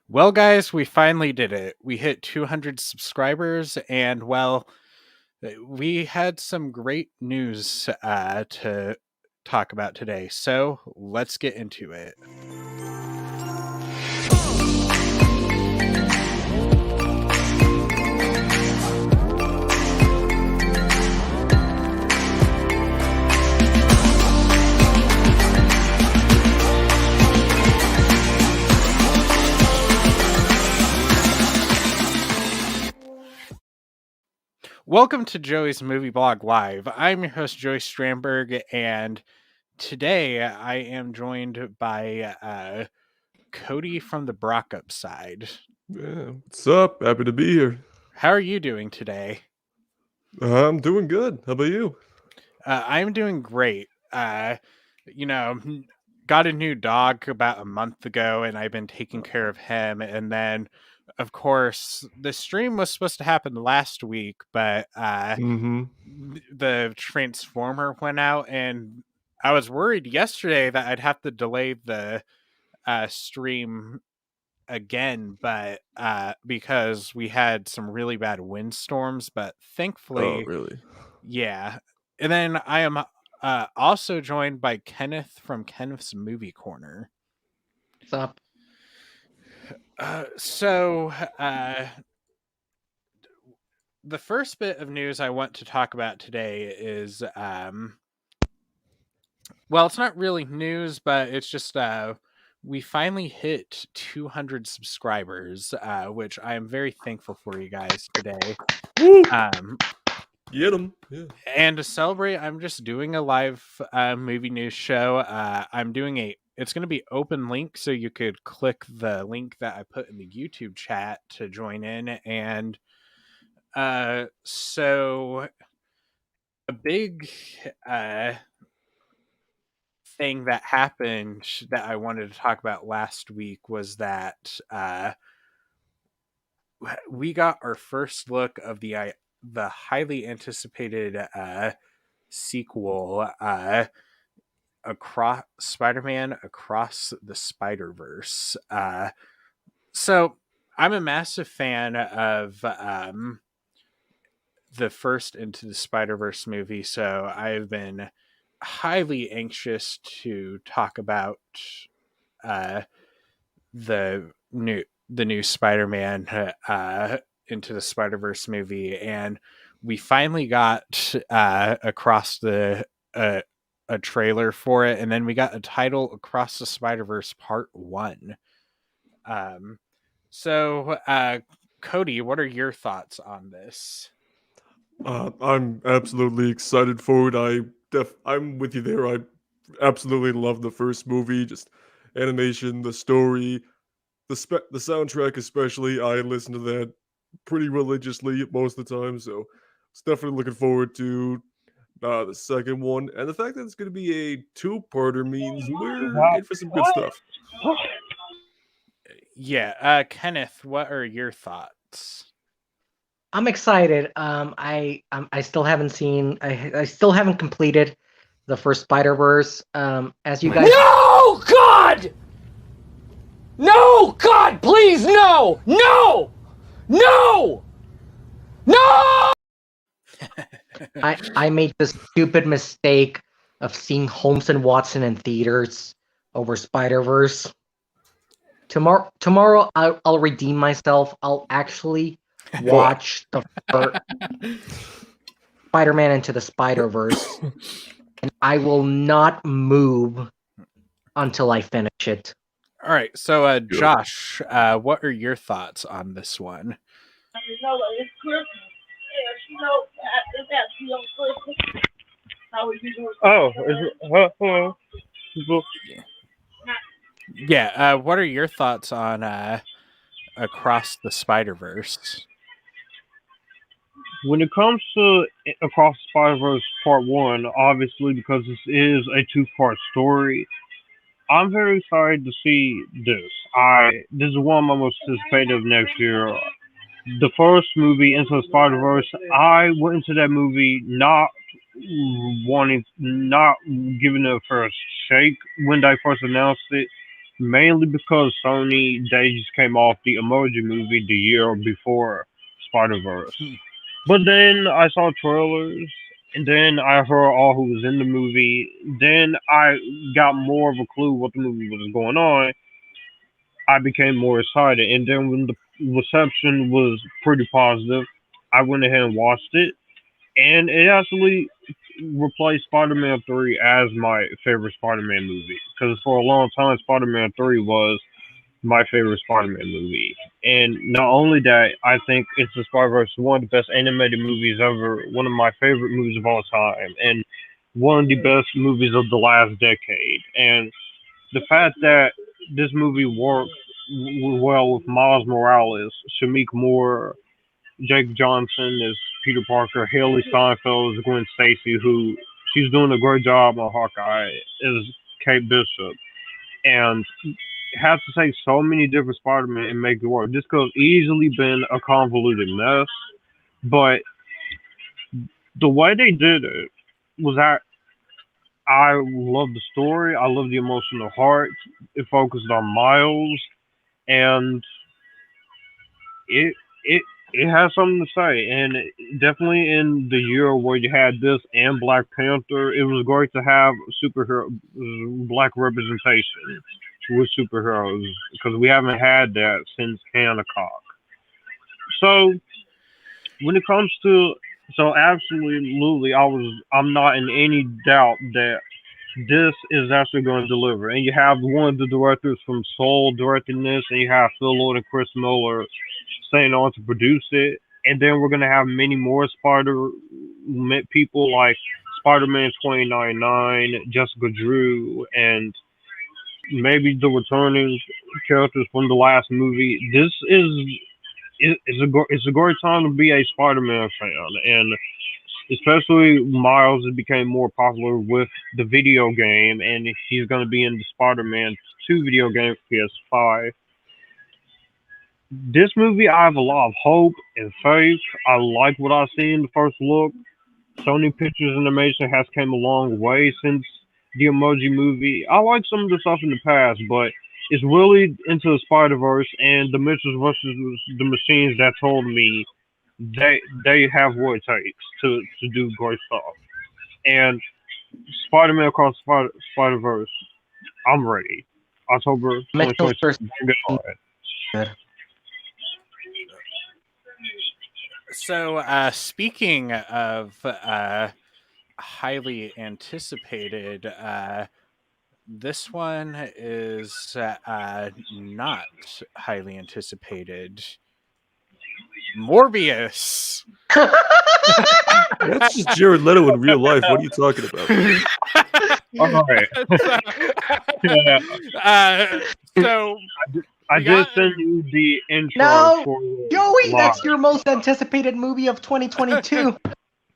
Well, guys, we finally did it. We hit 200 subscribers, and we had some great news to talk about today. So let's get into it. Welcome to Joey's Movie Blog Live. I'm your host, Joey Stramberg, and today I am joined by Cody from the Brockup side. Yeah, what's up? Happy to be here. How are you doing today? I'm doing good. How about you? I'm doing great. You know, got a new dog about a month ago, and I've been taking care of him. And then, of course, the stream was supposed to happen last week, but Mm-hmm. the transformer went out, and I was worried yesterday that I'd have to delay the stream again, but because we had some really bad windstorms, but Oh, thankfully, really? yeah. And then I am also joined by Kenneth from Kenneth's Movie Corner. What's up? So the first bit of news I want to talk about today is well, it's not really news, but it's just we finally hit 200 subscribers, which I am very thankful for you guys today. Woo! Um, Get them. Yeah. and to celebrate, I'm just doing a live movie news show. It's going to be open link, so you could click the link that I put in the YouTube chat to join in. And so a big thing that happened that I wanted to talk about last week was that we got our first look of the highly anticipated sequel, across Spider-Man Across the Spider-Verse. So I'm a massive fan of the first Into the Spider-Verse movie, so I've been highly anxious to talk about uh, the new Spider-Man Into the Spider-Verse movie, and we finally got across the a trailer for it, and then we got a title, Across the Spider-Verse Part 1. So Cody, what are your thoughts on this? I'm absolutely excited for it. I'm with you there. I absolutely love the first movie. Just animation, the story, the soundtrack especially. I listen to that pretty religiously most of the time. So it's definitely looking forward to the second one. And the fact that it's going to be a two-parter means we're in for some good stuff. Yeah, Kenneth, what are your thoughts? I'm excited. I still haven't seen. I still haven't completed the first Spider-Verse. As you guys. No, God! No, God, please, no! No! No! No! I made the stupid mistake of seeing Holmes and Watson in theaters over Spider-Verse. Tomorrow I'll redeem myself. I'll actually watch the first Spider-Man Into the Spider-Verse, and I will not move until I finish it. All right, so Josh, what are your thoughts on this one? Hello. Yeah, what are your thoughts on Across the Spider-Verse? When it comes to Across the Spider-Verse Part 1, obviously because this is a two-part story, I'm very excited to see this. This is one of my most anticipated of next year. The first movie, Into the Spider-Verse, I went into that movie not giving it a first shake when they first announced it. mainly because Sony they just came off the Emoji Movie the year before Spider Verse. But then I saw trailers, and then I heard all who was in the movie. Then I got more of a clue what the movie was going on. I became more excited, and then when the reception was pretty positive, I went ahead and watched it, and it actually replaced Spider-Man 3 as my favorite Spider-Man movie. Because for a long time, Spider-Man 3 was my favorite Spider-Man movie. And not only that, I think it's the Spider-Verse one of the best animated movies ever, one of my favorite movies of all time, and one of the best movies of the last decade. And the fact that this movie worked well with Miles Morales, Shamik Moore, Jake Johnson as Peter Parker, Haley Steinfeld as Gwen Stacy, who she's doing a great job on Hawkeye, is Kate Bishop. And have to take so many different Spider-Man and make it work. This could have easily been a convoluted mess, but the way they did it was that I love the story. I love the emotional heart. It focused on Miles, and it it it has something to say. And definitely in the year where you had this and Black Panther, it was great to have superhero black representation with superheroes because we haven't had that since Hancock. So when it comes to absolutely, I'm not in any doubt that this is actually going to deliver. And you have one of the directors from Soul directing this, and you have Phil Lord and Chris Miller staying on to produce it. And then we're going to have many more Spider people like Spider-Man 2099, Jessica Drew, and maybe the returning characters from the last movie. This is it's a great time to be a Spider-Man fan, and especially Miles became more popular with the video game, and he's going to be in the Spider-Man 2 video game for PS5. This movie, I have a lot of hope and faith. I like what I see in the first look. Sony Pictures Animation has came a long way since the Emoji Movie. I like some of the stuff in the past, but it's really into the Spider Verse and the Mitchells versus the Machines that told me they have what it takes to do great stuff. And Spider-Man Across Spider Verse, I'm ready. October Mitchell's 2022. first. Bring it on. Good. So, speaking of highly anticipated, this one is not highly anticipated. Morbius. That's just Jared Leto in real life. What are you talking about? All right. Yeah. So I we did got- send you the intro No, for Joey, that's live. your most anticipated movie of 2022.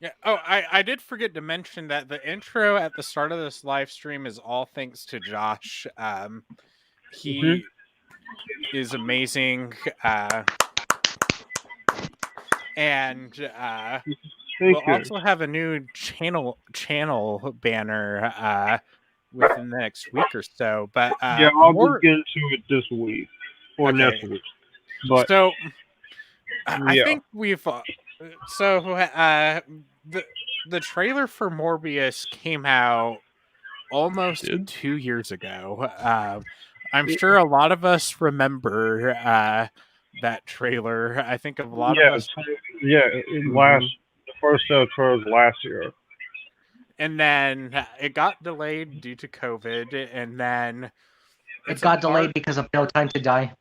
Yeah. Oh, I did forget to mention that the intro at the start of this live stream is all thanks to Josh. He is amazing. And Thank we'll you. also have a new channel banner within the next week or so. But Yeah, I'll more. get into it this week or Okay. next week. But So I yeah. think we've the trailer for Morbius came out almost Did? 2 years ago. I'm sure a lot of us remember that trailer. I think a lot of us, Last the first set of trailers last year. and then it got delayed due to COVID, and then It it's a got part- delayed because of No Time to Die.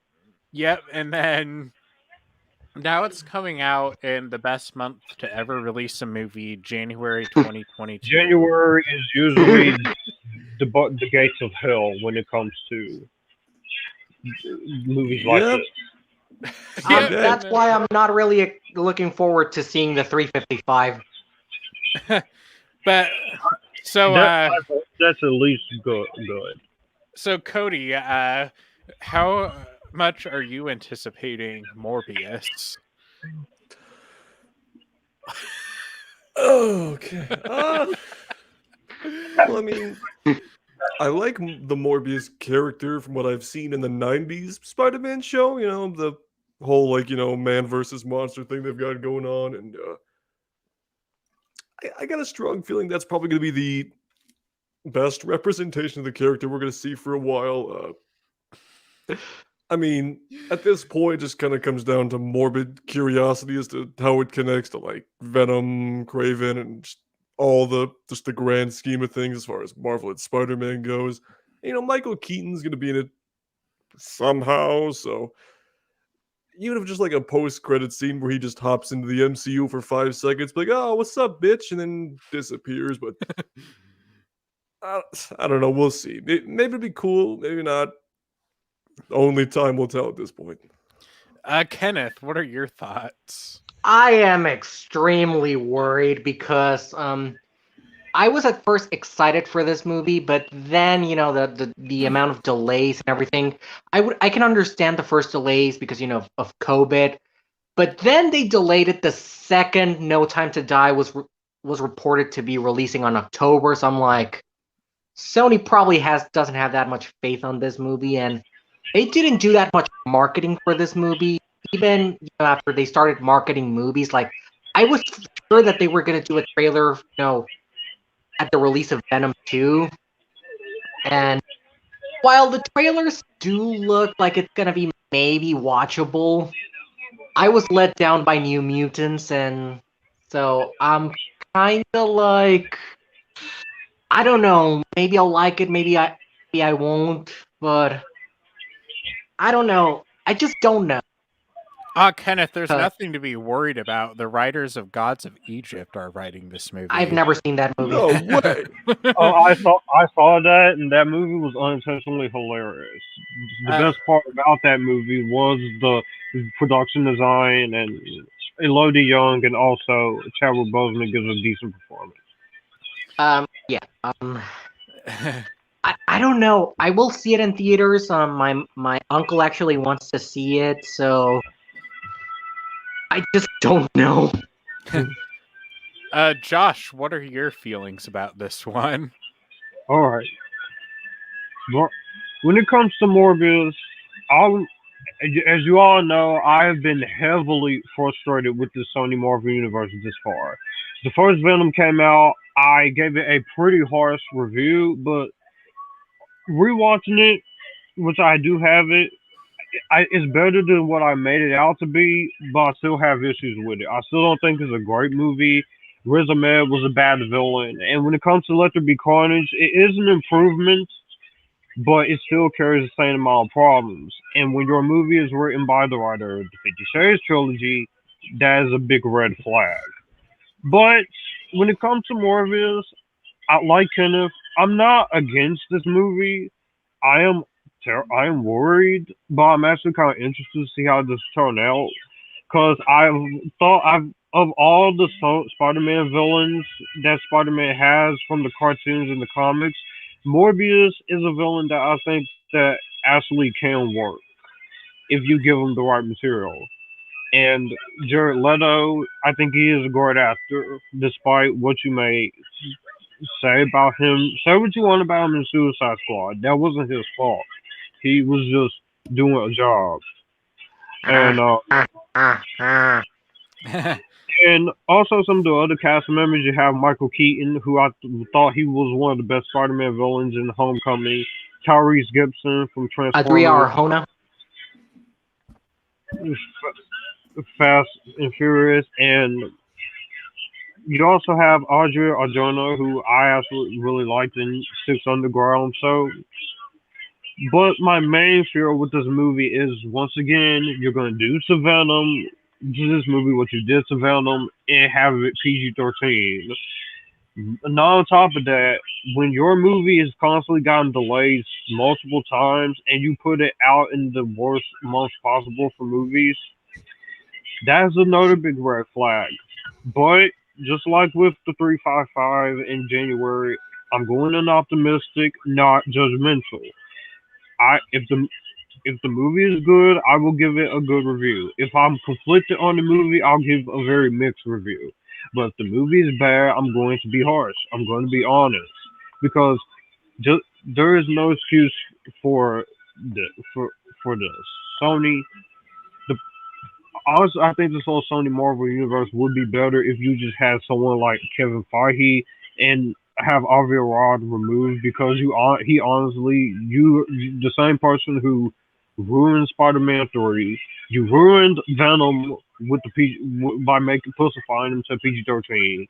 Yep, and then now it's coming out in the best month to ever release a movie, January 2022. January is usually the gates of hell when it comes to movies like Yep. this. Yeah, Okay. That's why I'm not really looking forward to seeing the 355. But so That's at least good. so Cody, how much are you anticipating Morbius? Okay. Well, I mean, I like the Morbius character from what I've seen in the '90s Spider-Man show. You know, the whole like man versus monster thing they've got going on, and I got a strong feeling that's probably going to be the best representation of the character we're going to see for a while. I mean, at this point, it just kind of comes down to morbid curiosity as to how it connects to like Venom, Craven, and just the grand scheme of things as far as Marvel and Spider-Man goes. You know, Michael Keaton's going to be in it somehow, so even if just like a post-credit scene where he just hops into the MCU for 5 seconds, like, "Oh, what's up, bitch," and then disappears. But I don't know. We'll see. Maybe it'd be cool. Maybe not. Only time will tell at this point. Kenneth, what are your thoughts? I am extremely worried because I was at first excited for this movie, but then the amount of delays and everything. I can understand the first delays because of COVID, but then they delayed it the second No Time to Die was reported to be releasing on October. So I'm like, Sony probably doesn't have that much faith on this movie, and they didn't do that much marketing for this movie. Even after they started marketing movies, like I was sure that they were gonna do a trailer, at the release of Venom 2. And while the trailers do look like it's gonna be maybe watchable, I was let down by New Mutants, and so I'm kinda like, I don't know, maybe I'll like it, maybe I won't, but I don't know. I just don't know. Kenneth, there's Uh, nothing to be worried about. The writers of Gods of Egypt are writing this movie. I've never seen that movie. No way. Oh, I saw that, and that movie was unintentionally hilarious. The best part about that movie was the production design, and Elodie Young, and also Chadwick Boseman gives a decent performance. Yeah. I don't know. I will see it in theaters. My uncle actually wants to see it, so I just don't know. Josh, what are your feelings about this one? All right. When it comes to Morbius, as you all know, I have been heavily frustrated with the Sony Marvel universe this far. The first Venom came out, I gave it a pretty harsh review, but rewatching it, which I do have it, it's better than what I made it out to be, but I still have issues with it. I still don't think it's a great movie. Riz Ahmed was a bad villain, and when it comes to Let There Be Carnage, it is an improvement, but it still carries the same amount of problems. And when your movie is written by the writer of the 50 Shades trilogy, that is a big red flag. But when it comes to Morbius, I like Kenneth. I'm not against this movie. I am I am worried, but I'm actually kind of interested to see how this turn out. Cause I've of all the Spider-Man villains that Spider-Man has from the cartoons and the comics, Morbius is a villain that I think that actually can work if you give him the right material. And Jared Leto, I think he is a great actor, despite what you may say about him. Say what you want about him in Suicide Squad. That wasn't his fault. He was just doing a job. And and also some of the other cast members, you have Michael Keaton, who I thought he was one of the best Spider-Man villains in Homecoming. Tyrese Gibson from Adria Transformers, Arjona. Fast and Furious, and you also have Adria Arjona, who I absolutely really liked in Six Underground. So, but my main fear with this movie is once again you're going to do to Venom, do this movie what you did to Venom, and have it PG-13. And on top of that, when your movie has constantly gotten delayed multiple times and you put it out in the worst month possible for movies, that's another big red flag. But just like with the 355 in January, I'm going in optimistic, not judgmental. If the movie is good, I will give it a good review. If I'm conflicted on the movie, I'll give a very mixed review. But if the movie is bad, I'm going to be harsh. I'm going to be honest because just there is no excuse for for this. Sony, the honestly, I think this whole Sony Marvel universe would be better if you just had someone like Kevin Feige and have Avi Arad removed because he honestly the same person who ruined Spider-Man 3, you ruined Venom with by making pussifying him to PG-13.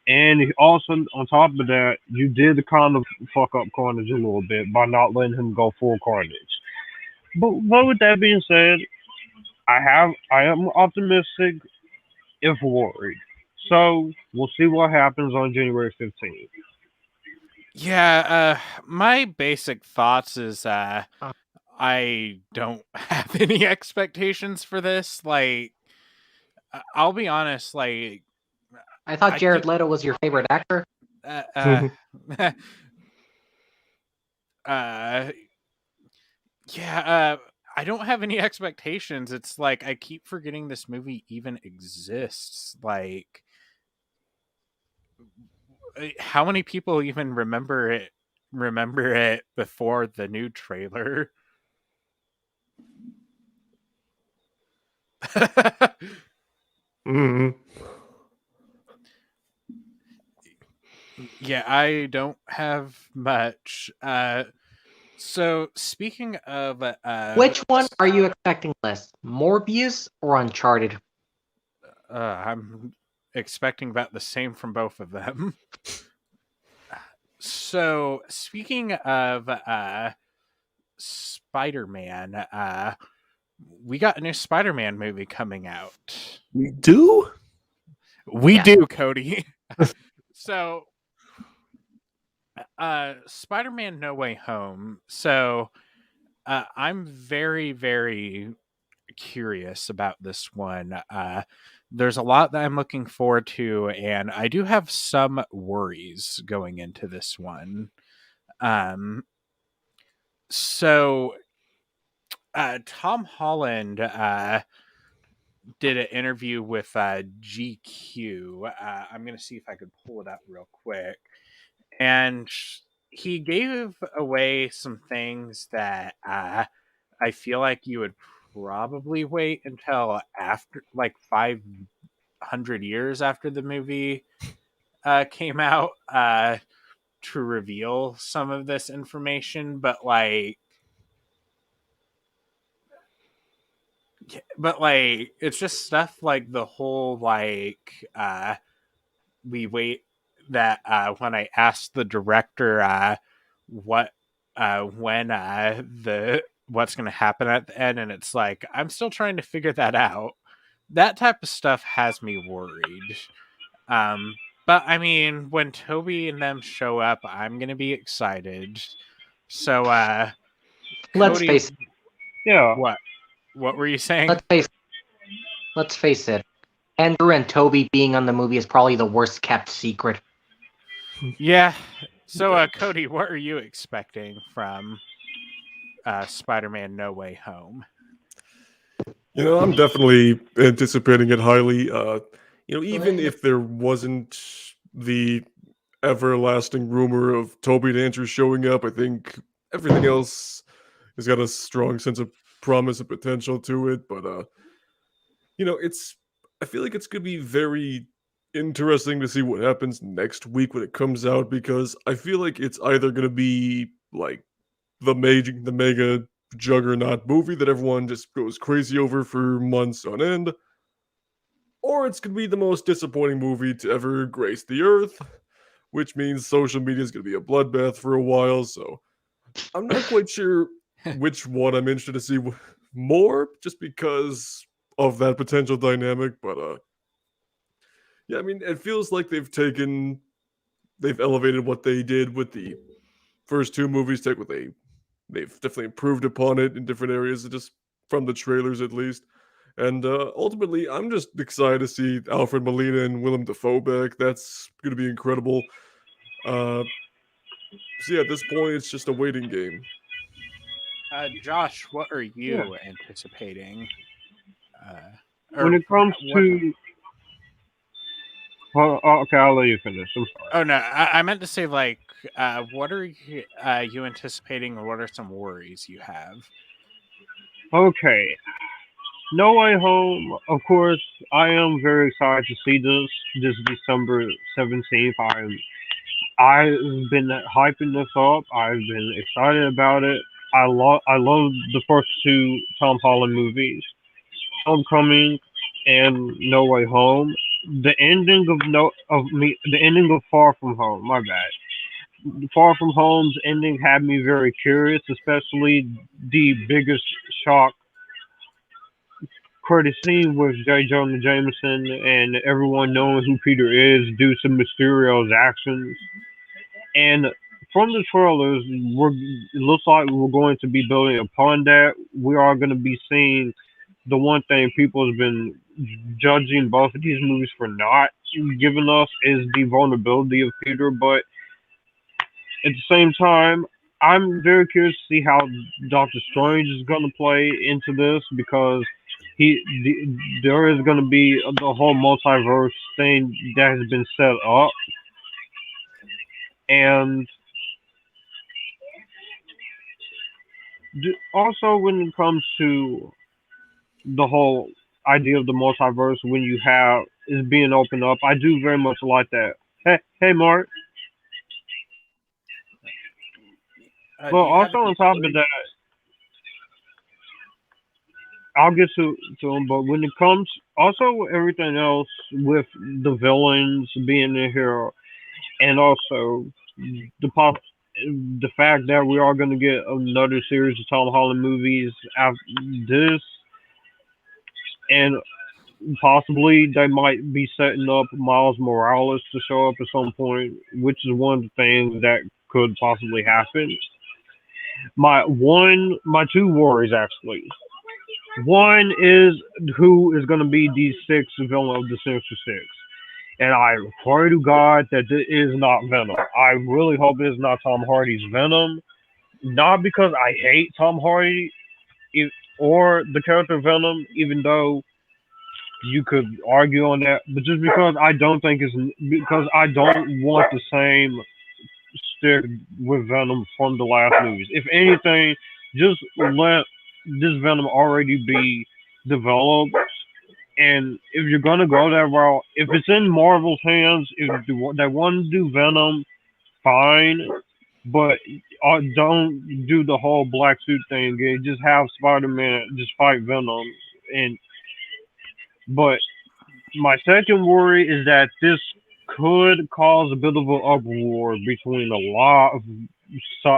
And also on top of that, you did kind of fuck up Carnage a little bit by not letting him go full Carnage. But with that being said, I am optimistic if worried. So we'll see what happens on January 15th. Yeah, my basic thoughts is I don't have any expectations for this. Like, I'll be honest, like, I thought I Jared could, Leto was your favorite actor. uh, uh, yeah, I don't have any expectations. It's like I keep forgetting this movie even exists. Like, how many people even remember it before the new trailer? Hmm. Yeah, I don't have much. So speaking of Which one are you expecting less, Morbius or Uncharted? I'm expecting about the same from both of them. So speaking of Spider-Man, we got a new Spider-Man movie coming out. We do? We Yeah. do, Cody. So Spider-Man No Way Home. So I'm very, very curious about this one. There's a lot that I'm looking forward to, and I do have some worries going into this one. Um, so Tom Holland did an interview with GQ. I'm going to see if I could pull it up real quick. And he gave away some things that I feel like you would probably wait until after, like, 500 years after the movie came out to reveal some of this information. But it's just stuff like the whole, like, we wait that when I asked the director what when the what's going to happen at the end, and it's like I'm still trying to figure that out. That type of stuff has me worried. But I mean, when Toby and them show up, I'm gonna be excited. So Let's Cody, face it. Yeah, what were you saying? Let's face. Let's face it. Andrew and Toby being on the movie is probably the worst kept secret. Yeah. So Cody, what are you expecting from Spider-Man No Way Home? I'm definitely anticipating it highly. Even Well, if there wasn't the everlasting rumor of Toby and Andrew showing up, I think everything else has got a strong sense of promise and potential to it. But it's I feel like it's gonna be very interesting to see what happens next week when it comes out because I feel like it's either gonna be like the mega juggernaut movie that everyone just goes crazy over for months on end, or it's gonna be the most disappointing movie to ever grace the earth, which means social media is gonna be a bloodbath for a while. So I'm not quite sure which one I'm interested to see more, just because of that potential dynamic. But yeah, I mean, it feels like they've elevated what they did with the first two movies, take what they've definitely improved upon it in different areas, just from the trailers at least. And ultimately, I'm just excited to see Alfred Molina and Willem Dafoe back. That's going to be incredible. So yeah, at this point, it's just a waiting game. Josh, what are yeah. you anticipating? When Or it comes what? to Well, okay, I'll let you finish. I'm sorry. Oh no, I meant to say like, what are you anticipating, or what are some worries you have? Okay, No Way Home. Of course, I am very excited to see this December 17th. I've been hyping this up. I've been excited about it. I love the first two Tom Holland movies, Homecoming and No Way Home. The ending of Far From Home. My bad. Far From Home's ending had me very curious, especially the biggest shock credit scene with J. Jonah Jameson and everyone knowing who Peter is due to Mysterio's actions. And from the trailers, it looks like we're going to be building upon that. We are going to be seeing the one thing people have been judging both of these movies for not giving us is the vulnerability of Peter. But at the same time, I'm very curious to see how Doctor Strange is going to play into this because there is going to be the whole multiverse thing that has been set up, and also when it comes to the whole idea of the multiverse, when you have is being opened up, I do very much like that. Hey, Mark. Do Well, you have also any on top of worries? that, I'll get to them, but when it comes also everything else with the villains being in here, and also the pop, the fact that we are going to get another series of Tom Holland movies after this, and possibly they might be setting up Miles Morales to show up at some point, which is one of the things that could possibly happen. My two worries actually. One is who is going to be the sixth villain of the Sinister Six. And I pray to God that it is not Venom. I really hope it is not Tom Hardy's Venom. Not because I hate Tom Hardy or the character Venom, even though you could argue on that, but just because I don't think it's because I don't want the same stick with Venom from the last movies. If anything, just let this Venom already be developed. And if you're gonna go that route, if it's in Marvel's hands, if they want to do Venom, fine. But don't do the whole black suit thing. Just have Spider-Man just fight Venom. And but my second worry is that this could cause a bit of an uproar between a lot of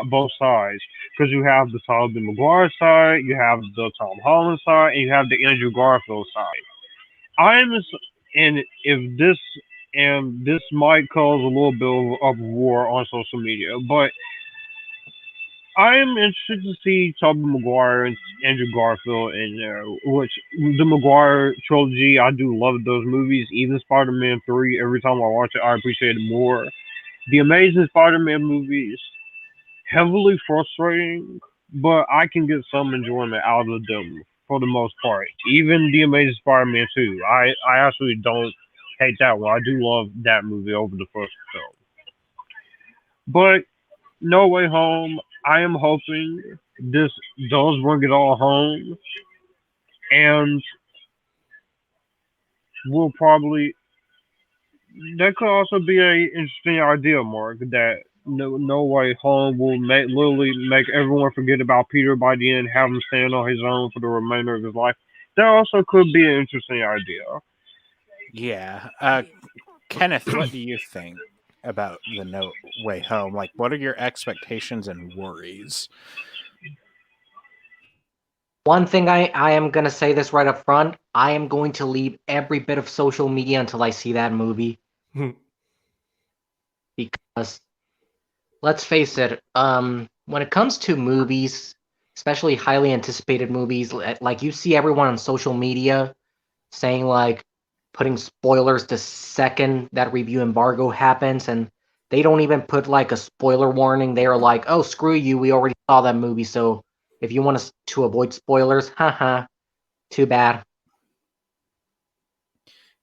both sides because you have the Tobey Maguire side, you have the Tom Holland side, and you have the Andrew Garfield side. I'm and if this and this might cause a little bit of uproar on social media, but I am interested to see Tobey Maguire and Andrew Garfield in there, which the Maguire trilogy, I do love those movies. Even Spider-Man 3, every time I watch it, I appreciate it more. The Amazing Spider-Man movies, heavily frustrating, but I can get some enjoyment out of them for the most part. Even The Amazing Spider-Man 2, I actually don't hate that one. I do love that movie over the first film. But No Way Home, I am hoping this does bring it all home, and will probably that could also be a interesting idea, Mark. That No Way Home will literally make everyone forget about Peter by the end, have him stand on his own for the remainder of his life. That also could be an interesting idea. Yeah. Kenneth, what do you think about the No Way Home? Like, what are your expectations and worries? One thing I am gonna say this right up front. I am going to leave every bit of social media until I see that movie because let's face it, when it comes to movies, especially highly anticipated movies, like you see everyone on social media saying like putting spoilers the second that review embargo happens, and they don't even put like a spoiler warning. They are like, "Oh, screw you, we already saw that movie, so if you want us to avoid spoilers, haha, too bad."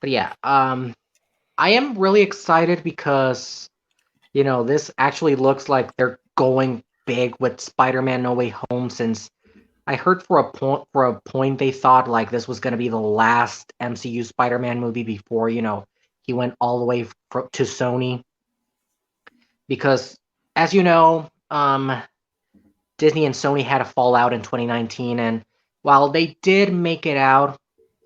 But yeah, I am really excited because this actually looks like they're going big with Spider-Man No Way Home, since I heard for a point they thought like this was going to be the last MCU Spider-Man movie before, he went all the way to Sony, because as you know, Disney and Sony had a fallout in 2019, and while they did make it out,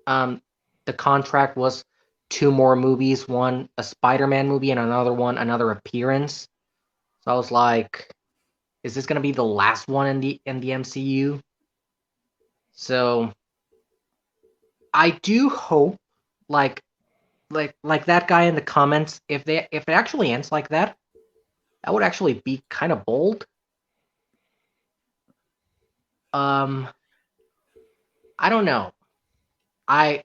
the contract was two more movies, one a Spider-Man movie and another one another appearance. So I was like, is this gonna be the last one in the MCU? So I do hope, like like that guy in the comments, if it actually ends like that, that would actually be kind of bold. Um, I don't know. I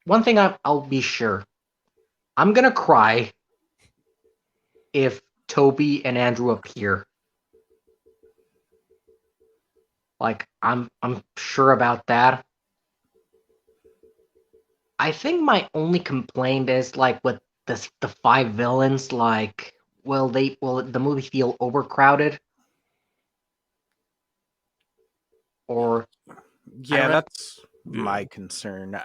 One thing I'll be sure, I'm gonna cry if Toby and Andrew appear. Like I'm sure about that. I think my only complaint is like with the five villains, like will the movie feel overcrowded, or I Yeah, don't know. that's Yeah. my concern.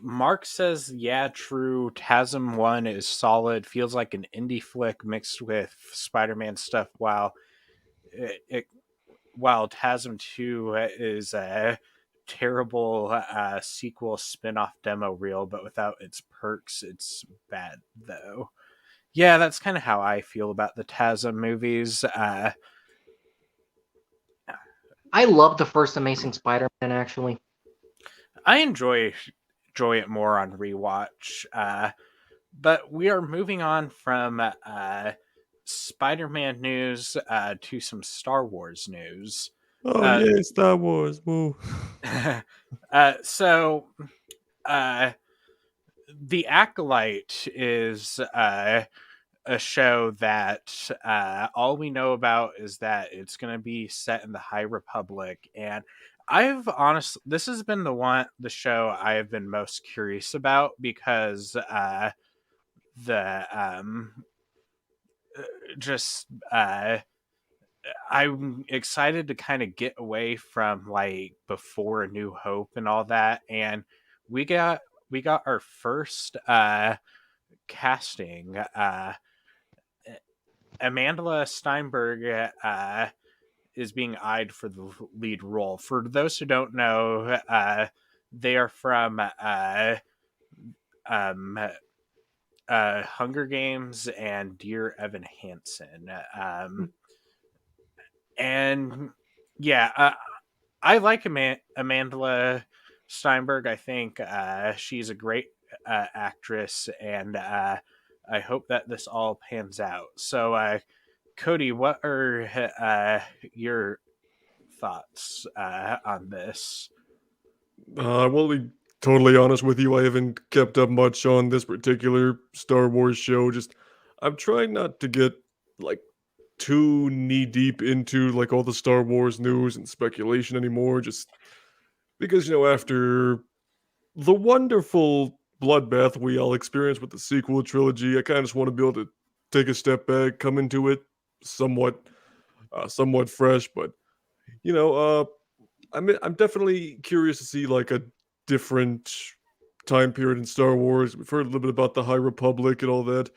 Mark says, yeah, true. TASM 1 is solid. Feels like an indie flick mixed with Spider Man stuff, while TASM 2 is a terrible sequel spin off demo reel, but without its perks, it's bad, though. Yeah, that's kind of how I feel about the TASM movies. I love the first Amazing Spider-Man actually. I enjoy it more on rewatch. But we are moving on from Spider-Man news to some Star Wars news. Oh Uh, yeah, Star Wars. Woo. so, uh, The Acolyte is a show that all we know about is that it's going to be set in the High Republic, and this has been the show I have been most curious about because the just I'm excited to kind of get away from like before A New Hope and all that, and we got we got our first casting. Amanda Steinberg is being eyed for the lead role. For those who don't know, they are from um, Hunger Games and Dear Evan Hansen. And yeah, I like Amanda Steinberg. I think she's a great actress, and I hope that this all pans out. So, Cody, what are your thoughts on this? I will be totally honest with you. I haven't kept up much on this particular Star Wars show. Just I'm trying not to get like too knee deep into like all the Star Wars news and speculation anymore. Just because after the wonderful bloodbath we all experienced with the sequel trilogy, I kind of just want to be able to take a step back, come into it somewhat, somewhat fresh. But you know, uh, I'm definitely curious to see like a different time period in Star Wars. We've heard a little bit about the High Republic and all that,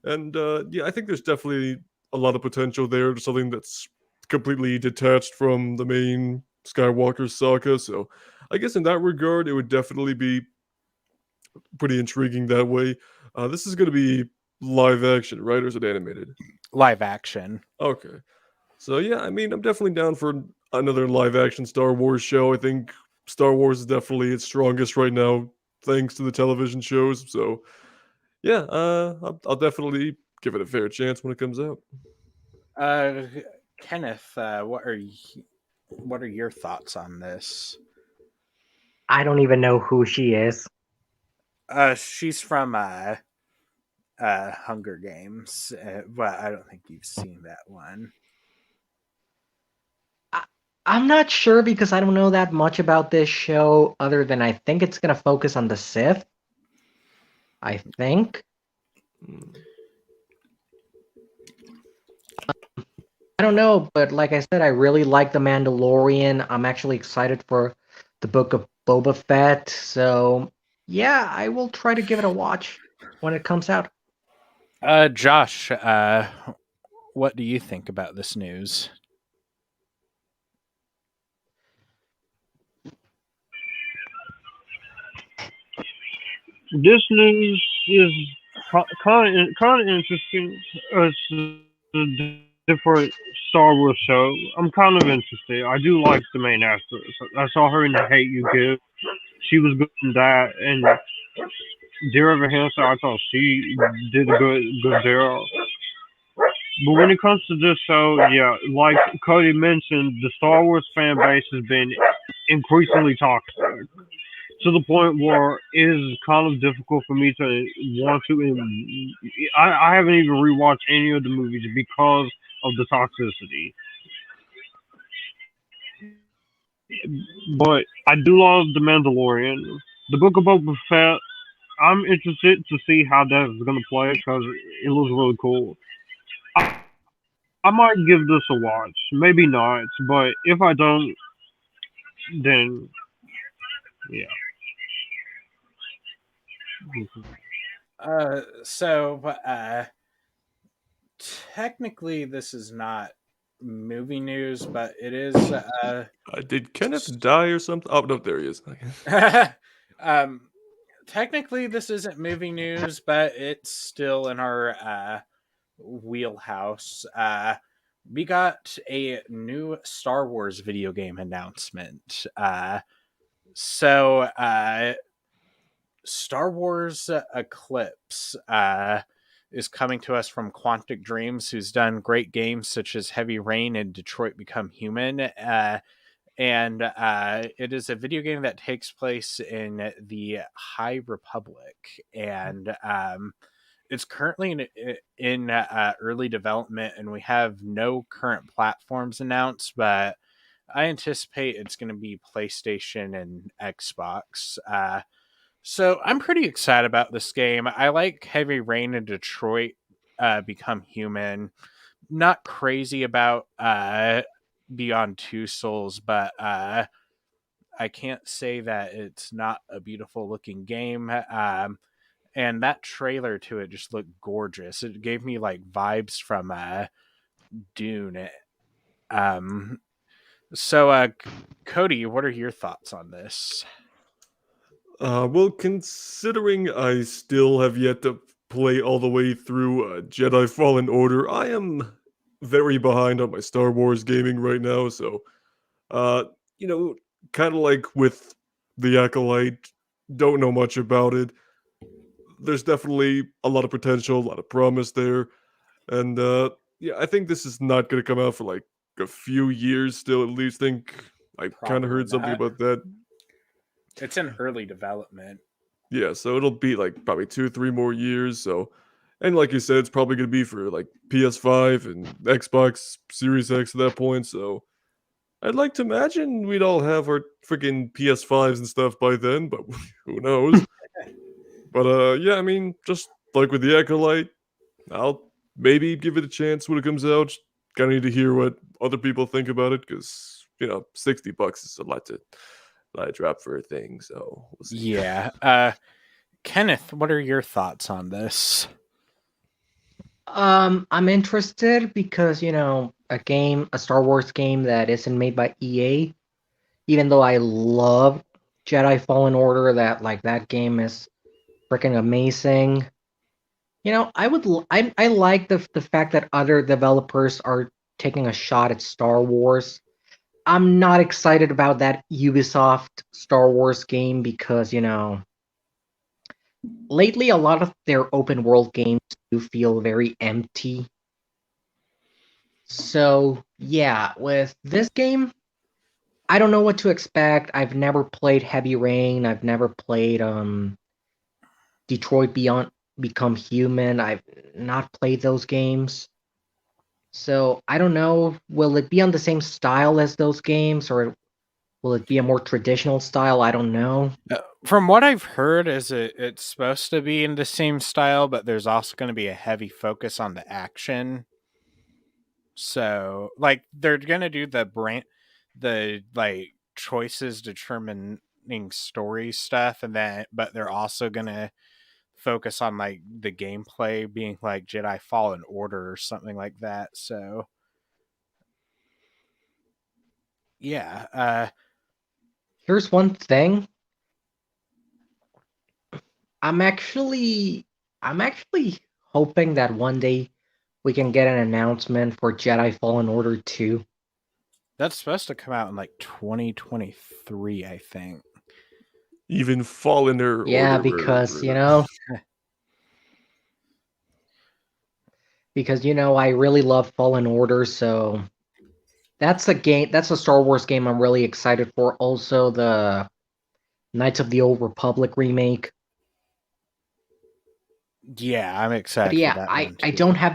and yeah, I think there's definitely a lot of potential there. Something that's completely detached from the main Skywalker saga. So, I guess in that regard, it would definitely be pretty intriguing that way. This is going to be live action, right, or is it animated? Live action. Okay. So yeah, I mean, I'm definitely down for another live action Star Wars show. I think Star Wars is definitely its strongest right now, thanks to the television shows. So yeah, I'll definitely give it a fair chance when it comes out. Uh, Kenneth, what are your thoughts on this? I don't even know who she is. She's from Hunger Games. Well, I don't think you've seen that one. I, I'm not sure because I don't know that much about this show other than I think it's gonna focus on the Sith. I think. Hmm. I don't know, but like I said, I really like The Mandalorian. I'm actually excited for the book of Boba Fett. So yeah, I will try to give it a watch when it comes out. Josh, what do you think about this news? This news is kind of interesting. It's a different Star Wars show. I'm kind of interested. I do like the main actress. I saw her in The Hate You Give. She was good in that, and Dear Evan Hansen, I thought she did a good job. But when it comes to this show, yeah, like Cody mentioned, the Star Wars fan base has been increasingly toxic to the point where it is kind of difficult for me to want to. I haven't even rewatched any of the movies because of the toxicity. But I do love The Mandalorian. The Book of Boba Fett, I'm interested to see how that is going to play because it looks really cool. I, I might give this a watch. Maybe not, but if I don't, then yeah. So technically, this is not movie news, but it is. Did Kenneth die or something? Oh no, there he is. Um, technically, this isn't movie news, but it's still in our wheelhouse. We got a new Star Wars video game announcement. So, Star Wars Eclipse is coming to us from Quantic Dreams, who's done great games such as Heavy Rain and Detroit Become Human. And it is a video game that takes place in the High Republic. And it's currently in early development, and we have no current platforms announced, but I anticipate it's going to be PlayStation and Xbox. So I'm pretty excited about this game. I like Heavy Rain and Detroit Become Human. Not crazy about Beyond Two Souls, but I can't say that it's not a beautiful looking game. And that trailer to it just looked gorgeous. It gave me like vibes from Dune. Um, so, Cody, what are your thoughts on this? Well, considering I still have yet to play all the way through Jedi Fallen Order, I am very behind on my Star Wars gaming right now. So, uh, you know, kind of like with the Acolyte, don't know much about it. There's definitely a lot of potential, a lot of promise there, and yeah, I think this is not going to come out for like a few years still. At least think I kind of Probably heard something not. about that. It's in early development. Yeah, so it'll be like probably 2, 3 more years. So, and like you said, it's probably gonna be for like PS5 and Xbox Series X at that point. So, I'd like to imagine we'd all have our freaking PS5s and stuff by then, but who knows? But yeah, I mean, just like with the Acolyte, I'll maybe give it a chance when it comes out. Kind of need to hear what other people think about it because $60 is a lot to drop for a thing. So we'll see. Yeah. Kenneth, what are your thoughts on this? I'm interested because a Star Wars game that isn't made by EA. Even though I love Jedi Fallen Order, that game is freaking amazing. I like the fact that other developers are taking a shot at Star Wars. I'm not excited about that Ubisoft Star Wars game because lately a lot of their open world games do feel very empty. So yeah, with this game, I don't know what to expect. I've never played Heavy Rain. I've never played Detroit Beyond Become Human. I've not played those games. So I don't know. Will it be on the same style as those games, or Will it be a more traditional style? I don't know. From what I've heard, is it's supposed to be in the same style, but there's also going to be a heavy focus on the action. So, like, they're going to do the like choices determining story stuff, but they're also going to focus on like the gameplay being like Jedi Fallen Order or something like that. So, yeah. Here's one thing. I'm actually I'm actually hoping that one day we can get an announcement for Jedi Fallen Order 2. That's supposed to come out in like 2023, I think. Even Fallener Yeah, Orderer. because I really love Fallen Order, so that's a Star Wars game I'm really excited for. Also the Knights of the Old Republic remake. Yeah, I'm But excited for yeah, that I one I too. don't have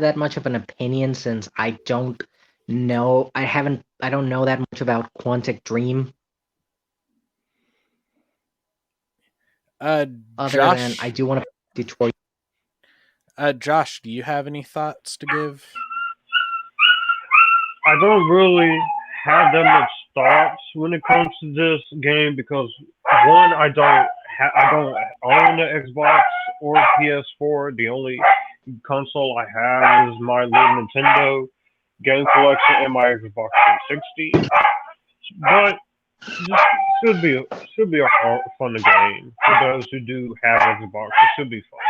that much of an opinion since I don't know. I don't know that much about Quantic Dream Uh, other than I Josh, do want to Detroit. Josh, do you have any thoughts to give? I don't really have that much thoughts when it comes to this game because one, I don't own the Xbox or PS4. The only console I have is my little Nintendo game collection and my Xbox 360. But this should be a fun game for those who do have Xbox. It should be fun.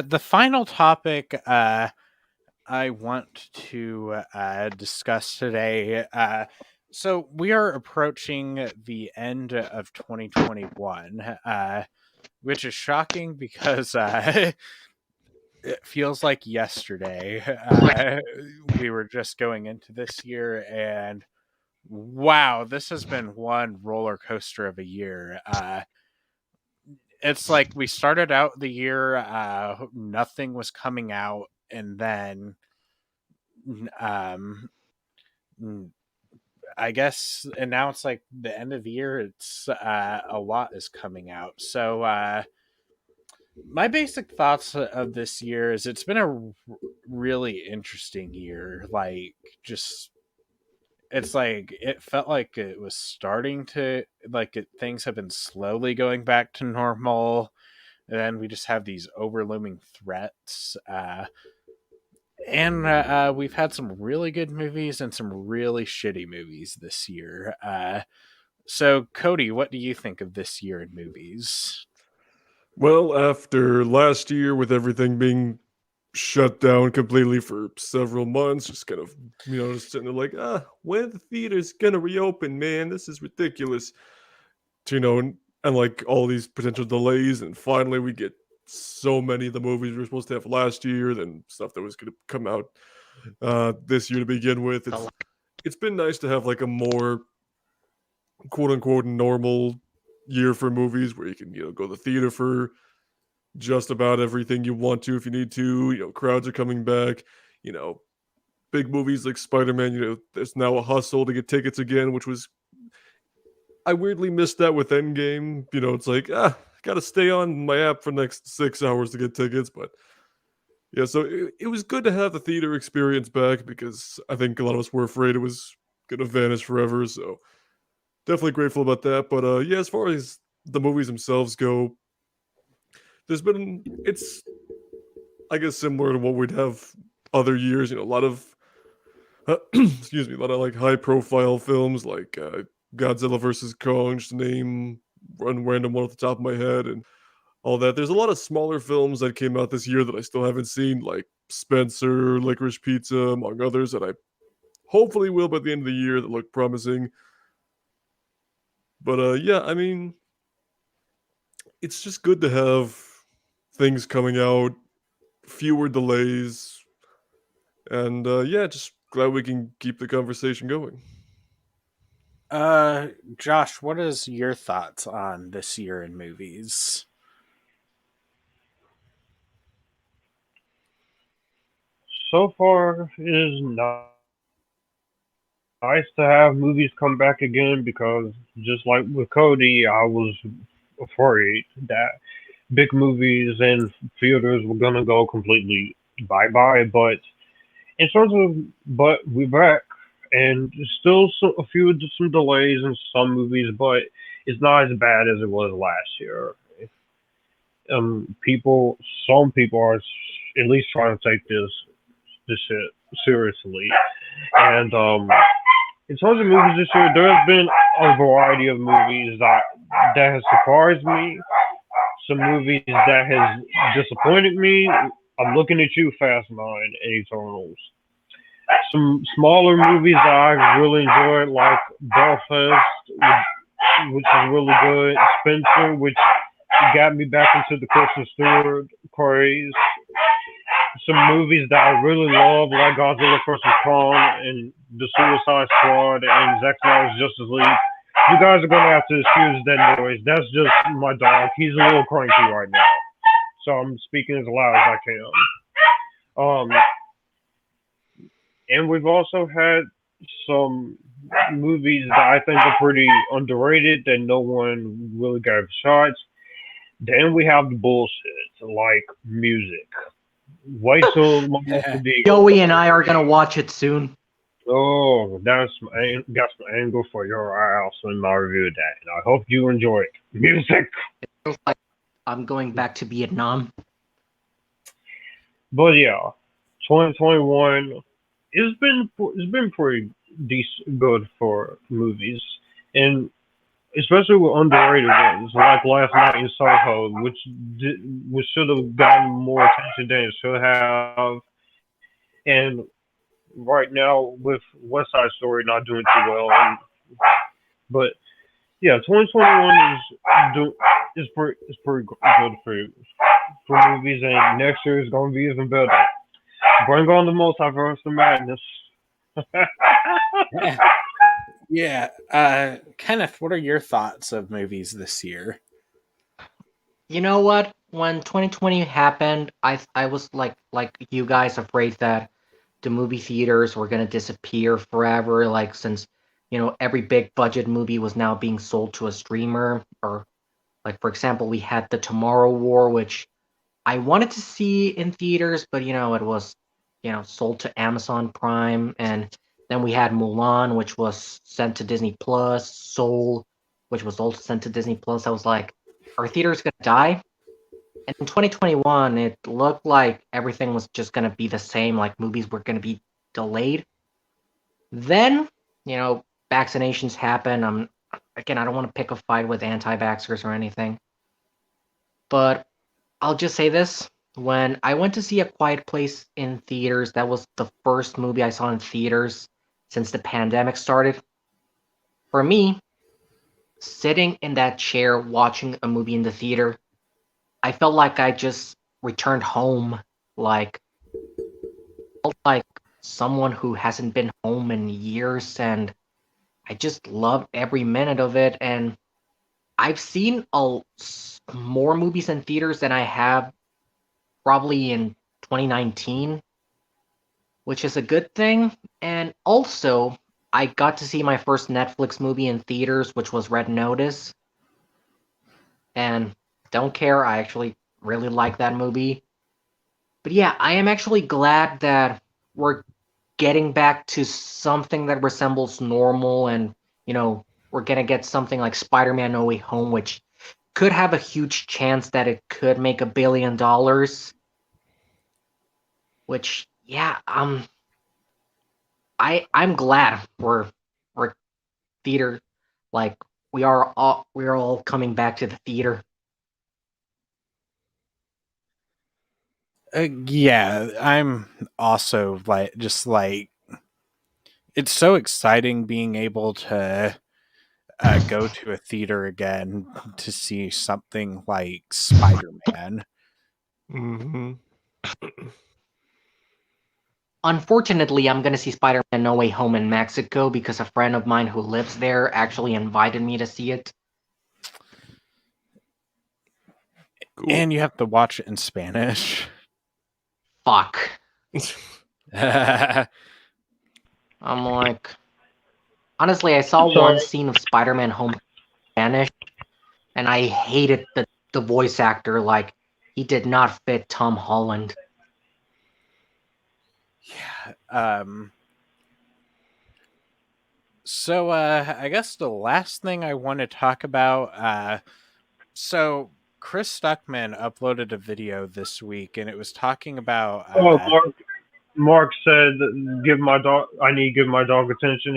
The final topic I want to discuss today. So we are approaching the end of 2021, which is shocking because it feels like yesterday. We were just going into this year, and wow, this has been one roller coaster of a year. It's like we started out the year, nothing was coming out, and then um, I guess, and now it's like the end of the year. It's a lot is coming out. So my basic thoughts of this year is it's been a really interesting year. Like, just it's like it felt like it was starting to things have been slowly going back to normal, and then we just have these overlooming threats. And we've had some really good movies and some really shitty movies this year. So, Cody, what do you think of this year in movies? Well, after last year with everything being shut down completely for several months, just kind of, just sitting there like, when are the theaters gonna reopen, man? This is ridiculous. And like all these potential delays, and finally we get so many of the movies we were supposed to have last year, then stuff that was gonna come out this year to begin with. It's been nice to have like a more quote unquote normal year for movies where you can, go to the theater for just about everything you want to if you need to. Crowds are coming back. You know, big movies like Spider-Man, there's now a hustle to get tickets again, which was I weirdly missed that with Endgame. It's like, gotta stay on my app for the next 6 hours to get tickets. But yeah, so it was good to have the theater experience back because I think a lot of us were afraid it was gonna vanish forever. So definitely grateful about that. But yeah, as far as the movies themselves go, it's I guess similar to what we'd have other years. A lot of excuse me, a lot of like high profile films like Godzilla versus Kong, just to name one random one off the top of my head, and all that. There's a lot of smaller films that came out this year that I still haven't seen, like Spencer, Licorice Pizza, among others that I hopefully will by the end of the year that look promising. But yeah, I mean, it's just good to have things coming out, fewer delays, and yeah, just glad we can keep the conversation going. Uh, Josh, what is your thoughts on this year in movies? so far it is nice to have movies come back again because just like with Cody, I was afraid that big movies and theaters were gonna go completely bye bye. But in terms of, but we're back, and there's still some delays in some movies, but it's not as bad as it was last year. People, some people are at least trying to take this shit seriously, and in terms of movies this year, there has been a variety of movies that has surprised me. Some movies that has disappointed me. I'm looking at you, Fast Nine and Eternals. Some smaller movies that I really enjoyed, like Belfast, which is really good. Spencer, which got me back into the Kristen Stewart craze. Some movies that I really love, like Godzilla vs. Kong and The Suicide Squad and Zack Snyder's Justice League. You guys are gonna have to excuse that noise. That's just my dog. He's a little cranky right now, so I'm speaking as loud as I can. Um, and we've also had some movies that I think are pretty underrated that no one really gave shots. Then we have the bullshit like music. Wait till Monster D. Joey and I are gonna watch it soon. Oh, got some angle for your ass in my review of that, and I hope you enjoy it. Music. It feels like I'm going back to Vietnam. But yeah, 2021 it's been pretty decent, good for movies, and especially with underrated ones like Last Night in Soho, which should have gotten more attention than it should have, and right now with West Side Story not doing too well. But yeah, 2021 is pretty good for movies, and next year is gonna be even better. Bring on the multiverse of madness. Yeah. Kenneth, what are your thoughts of movies this year? You know what? When 2020 happened, I was like you guys afraid that the movie theaters were gonna disappear forever. Like since every big budget movie was now being sold to a streamer, or like for example, we had the Tomorrow War, which I wanted to see in theaters, but it was sold to Amazon Prime, and then we had Mulan, which was sent to Disney Plus, Soul, which was also sent to Disney Plus. I was like, are theaters gonna die? And in 2021, it looked like everything was just gonna be the same, like movies were gonna be delayed. Then, vaccinations happen. Again, I don't want to pick a fight with anti-vaxxers or anything, but I'll just say this. When I went to see A Quiet Place in theaters, that was the first movie I saw in theaters since the pandemic started. For me, sitting in that chair watching a movie in the theater, I felt like I just returned home. Like, felt like someone who hasn't been home in years, and I just loved every minute of it. And I've seen more movies in theaters than I have probably in 2019, which is a good thing. And also, I got to see my first Netflix movie in theaters, which was Red Notice. And don't care, I actually really like that movie. But yeah, I am actually glad that we're getting back to something that resembles normal, and we're gonna get something like Spider-Man No Way Home, which could have a huge chance that it could make $1 billion. Which, yeah, I'm glad we're theater, like we're all coming back to the theater. Yeah, I'm also like it's so exciting being able to go to a theater again to see something like Spider-Man. Mm-hmm. Unfortunately, I'm gonna see Spider-Man No Way Home in Mexico because a friend of mine who lives there actually invited me to see it. Cool. And you have to watch it in Spanish. Fuck. I'm like, honestly, I saw So one scene of Spider-Man Home Spanish, and I hated the voice actor. Like, he did not fit Tom Holland. Yeah. So I guess the last thing I want to talk about, so Chris Stuckman uploaded a video this week and it was talking about oh, Mark said, "Give my dog. I need to give my dog attention."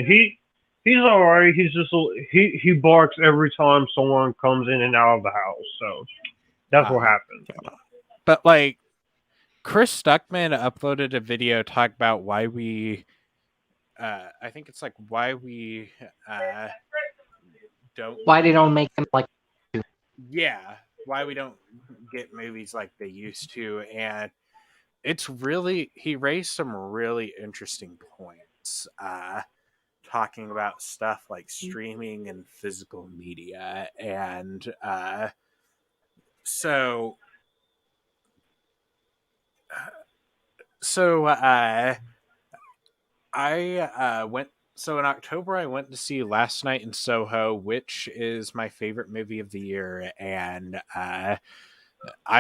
He's all right. He's just he barks every time someone comes in and out of the house. So that's what happens. but like Chris Stuckman uploaded a video talking about why we I think it's like why we don't Why they don't make them like? yeah, why we don't get movies like they used to. And it's really, he raised some really interesting points, talking about stuff like streaming and physical media. And so, so I went. So in October, I went to see Last Night in Soho, which is my favorite movie of the year, and I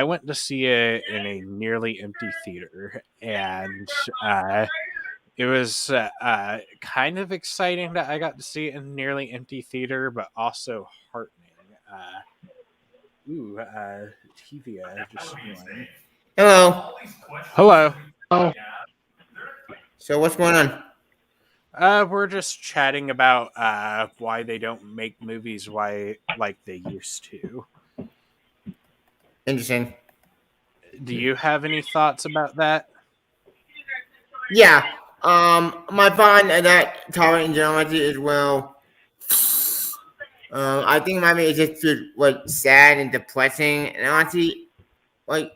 went to see it in a nearly empty theater, and it was kind of exciting that I got to see it in a nearly empty theater, but also heartening. Tevia just joined. Hello. Hello. Oh, So what's going on? We're just chatting about why they don't make movies like they used to. Interesting. Do you have any thoughts about that? Yeah. My thought on that topic in general as well. I think my is just like sad and depressing, and honestly, like,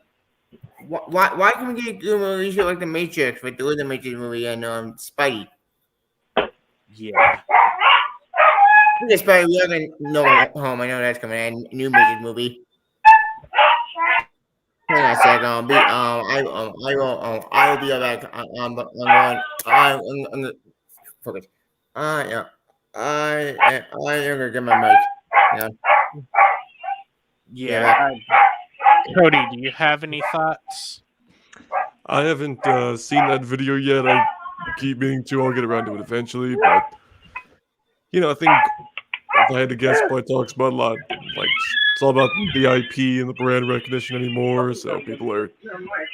why can we get good movies like The Matrix, like the other Matrix movie and Spidey? Yeah. Yeah, Spidey, we are gonna know home. I know that's coming in. New Matrix movie. Hang on a sec. I will be right back. I'm gonna focus. Yeah. I am gonna get my mic. Yeah. Yeah. Cody, do you have any thoughts? I haven't seen that video yet. I keep meaning to. I'll get around to it eventually. But I think if I had to guess, Spy talks about a lot. Like it's all about the IP and the brand recognition anymore. So people are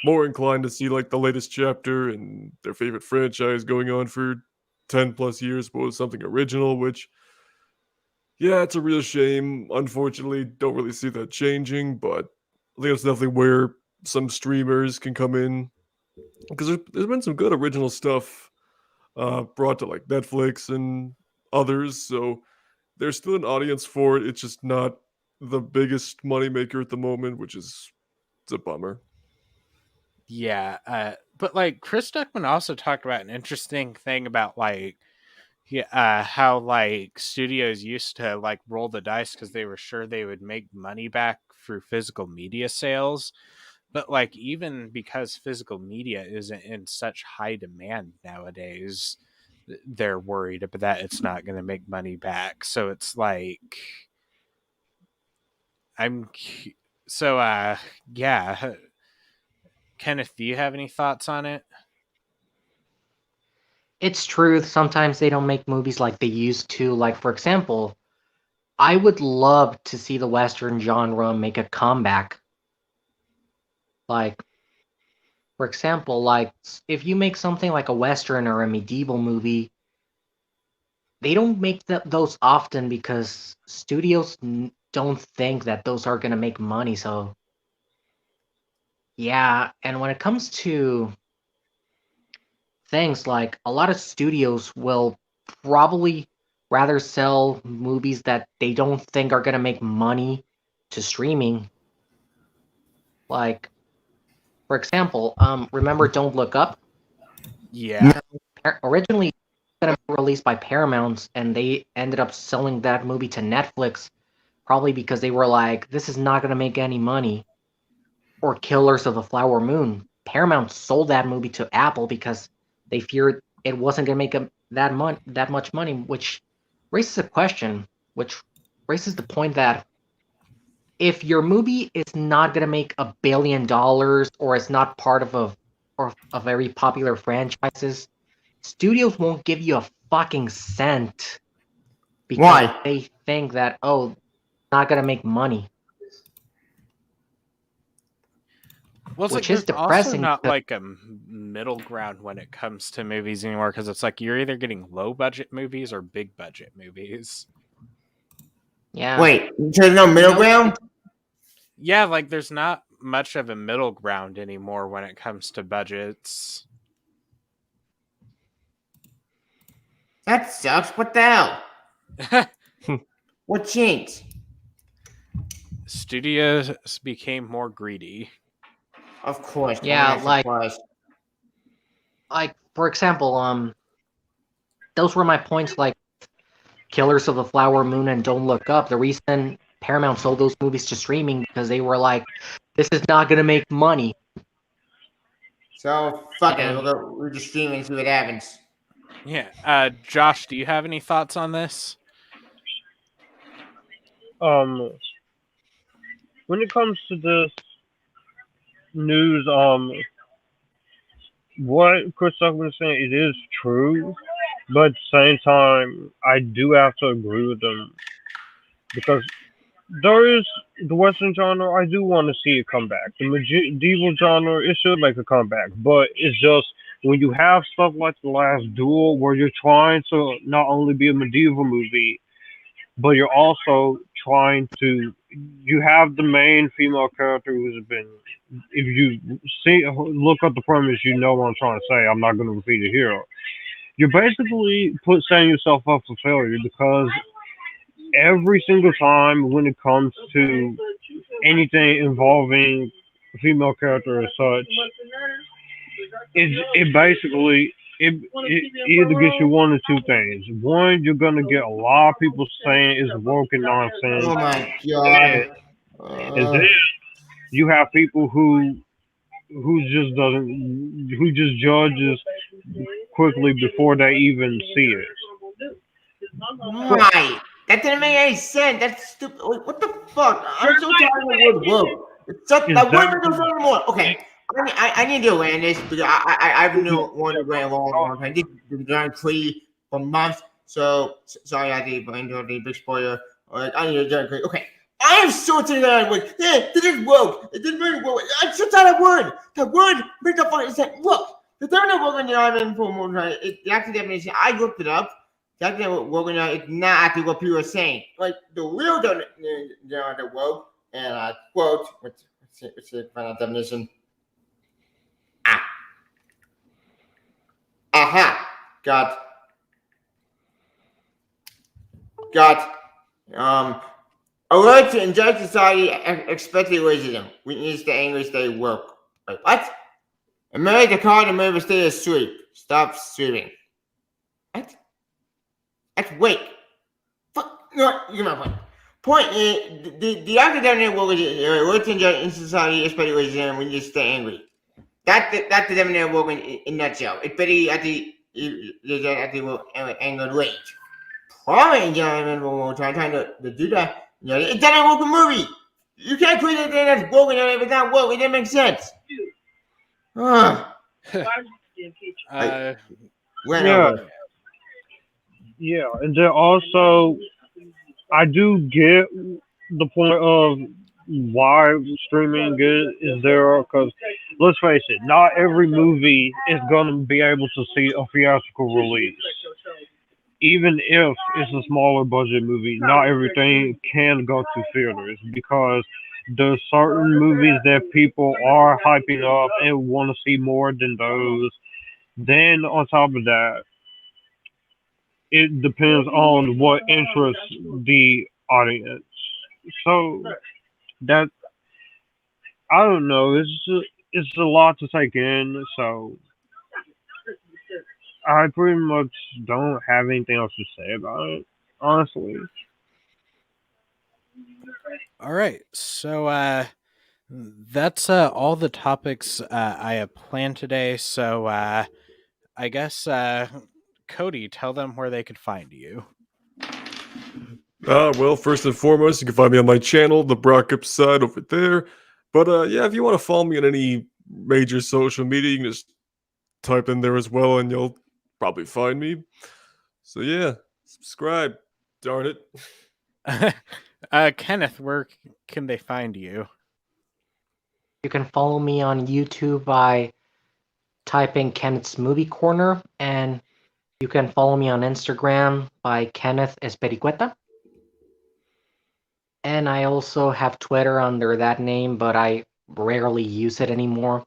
more inclined to see like the latest chapter and their favorite franchise going on for 10+ years, but with something original. Which, yeah, it's a real shame. Unfortunately, don't really see that changing. But I think it's definitely where some streamers can come in because there's been some good original stuff brought to like Netflix and others. So there's still an audience for it. It's just not the biggest moneymaker at the moment, which is it's a bummer. Yeah, but like Chris Duckman also talked about an interesting thing about like how like studios used to like roll the dice because they were sure they would make money back through physical media sales. But like even because physical media isn't in such high demand nowadays, they're worried about that it's not going to make money back. So it's like I'm so yeah. Kenneth, do you have any thoughts on it? it's true. Sometimes they don't make movies like they used to. Like, for example, I would love to see the Western genre make a comeback. Like, for example, like if you make something like a Western or a medieval movie, they don't make those often because studios don't think that those are going to make money. So, yeah. And when it comes to things like a lot of studios will probably rather sell movies that they don't think are going to make money to streaming. Like, for example, remember Don't Look Up? Yeah. Originally going to be released by Paramount, and they ended up selling that movie to Netflix, probably because they were like, this is not going to make any money. Or Killers of the Flower Moon. Paramount sold that movie to Apple because They feared it wasn't going to make that much money, which raises a question, which raises the point that if your movie is not going to make $1 billion or it's not part of a very popular franchises, studios won't give you a fucking cent because Why? they think that, oh, it's not going to make money, Well, it's like which is there's also depressing. not like a middle ground when it comes to movies anymore, because it's like you're either getting low budget movies or big budget movies. Yeah. Wait, so there's no middle ground? Yeah, like there's not much of a middle ground anymore when it comes to budgets. That sucks. What the hell? What changed? Studios became more greedy. Of course. Yeah, like for example, those were my points, like Killers of the Flower Moon and Don't Look Up. The reason Paramount sold those movies to streaming because they were like, this is not gonna make money. So fuck it. We'll just stream and see what happens. Yeah. Josh, do you have any thoughts on this? When it comes to this news, what Chris Tucker was saying, it is true, but at the same time, I do have to agree with them because there is the Western genre. I do want to see it come back. The medieval genre, it should make a comeback, but it's just when you have stuff like The Last Duel, where you're trying to not only be a medieval movie, but you're also trying to. You have the main female character who's been. If you look up the premise, you know what I'm trying to say. I'm not going to repeat it here. You're basically setting yourself up for failure because every single time when it comes to anything involving a female character as such, it basically it either gets you one or two things. One, you're gonna get a lot of people saying it's woke and nonsense. Oh my god. And then you have people who just judges quickly before they even see it. Why? That didn't make any sense. That's stupid. What the fuck? I'm so tired of the word woke. That word doesn't say anymore. Okay. I need to land this because I've been wanting to wait a long time. This has been going crazy for months. So sorry, I did into the big spoiler. I need to go crazy. Okay. I am so tired of that word. Yeah, this is woke. It didn't mean woke. I'm so tired of that word. That word makes the fucking sense. Look, the term woke in the island for more time. The actual definition, I looked it up. That's what woke is not actually what people are saying. Like the real the woke, and I quote, what's the final definition? Aha. Got. Alert to inject society expecting racism. Witness the angry stay woke. Wait, what? America called the movie stay asleep. Stop streaming. What? That's wake. Fuck. No, you my point. Point is, the academic will alert to inject in society expecting racism. Witness stay angry. That's the definition of in a nutshell. It's pretty at the angled rage. Probably trying to do that. It's not a woke movie. You can't create anything that's woke if it's not woke. It doesn't make sense. Yeah, and then also I do get the point of why streaming is there because let's face it, not every movie is going to be able to see a theatrical release. Even if it's a smaller budget movie, not everything can go to theaters because there's certain movies that people are hyping up and want to see more than those. Then on top of that, it depends on what interests the audience. So that I don't know. It's a lot to take in. So I pretty much don't have anything else to say about it, honestly. All right. So that's all the topics I have planned today. So I guess, Cody, tell them where they could find you. Well, first and foremost, you can find me on my channel, the Brock Side over there. But yeah, if you want to follow me on any major social media, you can just type in there as well, and you'll probably find me. So yeah, subscribe. Darn it. Kenneth, where can they find you? You can follow me on YouTube by typing Kenneth's Movie Corner, and you can follow me on Instagram by Kenneth Espericueta. And I also have Twitter under that name, but I rarely use it anymore.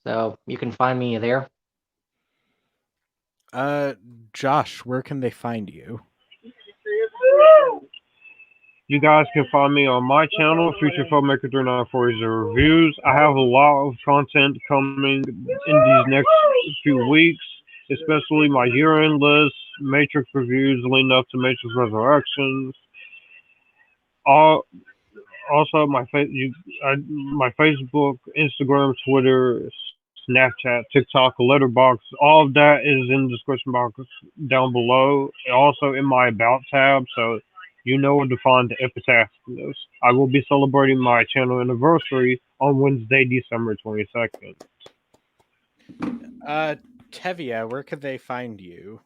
So you can find me there. Josh, where can they find you? You guys can find me on my channel, Future Filmmaker 3940 Reviews. I have a lot of content coming in these next few weeks, especially my year-end list, Matrix reviews leading up to Matrix Resurrections. Also, my Facebook, Instagram, Twitter, Snapchat, TikTok, Letterboxd, all of that is in the description box down below. Also in my About tab, so you know where to find the epitaph list. I will be celebrating my channel anniversary on Wednesday, December 22nd. Tevia, where could they find you?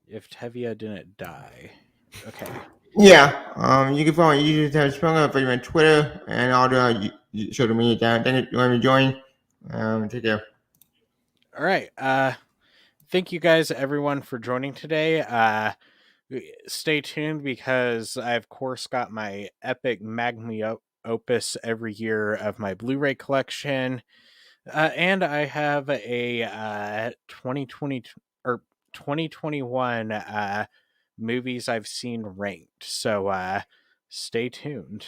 If Tevia didn't die. Okay. Yeah, you can follow me. You just have sprung up on Twitter and all the social media down. Then you want to join? Take care. All right. Thank you guys, everyone, for joining today. Stay tuned because I, of course, got my epic magnum opus every year of my Blu-ray collection. And I have a 2020 or 2021 movies I've seen ranked. So stay tuned.